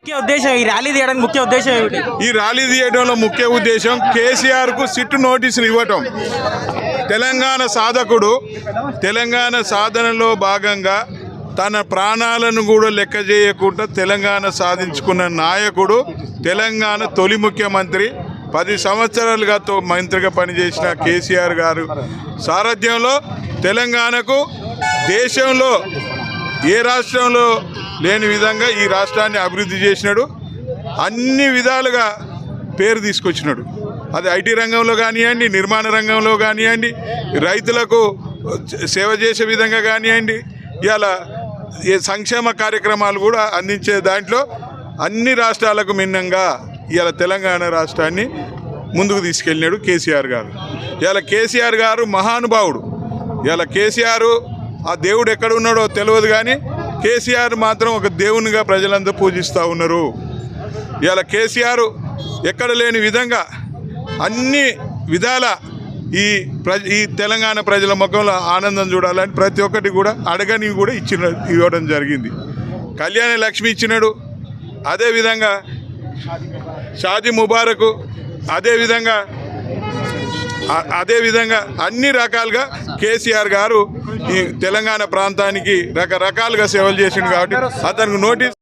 ముఖ్య ఉద్దేశం ఈ ర్యాలీ తీయడానికి ముఖ్య ఉద్దేశం ఏమిటి? ఈ ర్యాలీ తీయడంలో ముఖ్య ఉద్దేశం కేసీఆర్కు సిట్టు నోటీసులు ఇవ్వటం. తెలంగాణ సాధకుడు తెలంగాణ సాధనలో భాగంగా తన ప్రాణాలను కూడా లెక్క చేయకుండా తెలంగాణ సాధించుకున్న నాయకుడు, తెలంగాణ తొలి ముఖ్యమంత్రి, 10 సంవత్సరాలుగా మంత్రిగా పనిచేసిన కేసీఆర్ గారు సారథ్యంలో తెలంగాణకు దేశంలో ఏ రాష్ట్రంలో లేని విధంగా ఈ రాష్ట్రాన్ని అభివృద్ధి చేసినాడు. అన్ని విధాలుగా పేరు తీసుకొచ్చినాడు. అది ఐటీ రంగంలో కానివ్వండి, నిర్మాణ రంగంలో కానివ్వండి, రైతులకు సేవ చేసే విధంగా కానివ్వండి, ఇలా సంక్షేమ కార్యక్రమాలు కూడా అందించే దాంట్లో అన్ని రాష్ట్రాలకు భిన్నంగా ఇలా తెలంగాణ రాష్ట్రాన్ని ముందుకు తీసుకెళ్ళినాడు కేసీఆర్ గారు. ఇలా కేసీఆర్ గారు మహానుభావుడు. ఇలా కేసీఆర్ ఆ దేవుడు ఎక్కడ ఉన్నాడో తెలియదు, కానీ కేసీఆర్ మాత్రం ఒక దేవునిగా ప్రజలందరూ పూజిస్తూ ఉన్నారు. ఇలా కేసీఆర్ ఎక్కడ లేని విధంగా అన్ని విధాల ఈ తెలంగాణ ప్రజల ముఖంలో ఆనందం చూడాలని ప్రతి ఒక్కటి కూడా అడగని కూడా ఇవ్వడం జరిగింది. కళ్యాణ లక్ష్మి ఇచ్చినాడు, అదేవిధంగా షాదీ ముబారక్, అదేవిధంగా అన్ని రకాలుగా కేసీఆర్ గారు ఈ తెలంగాణ ప్రాంతానికి రకరకాలుగా సేవలు చేసిండు. కాబట్టి అతనికి నోటీస్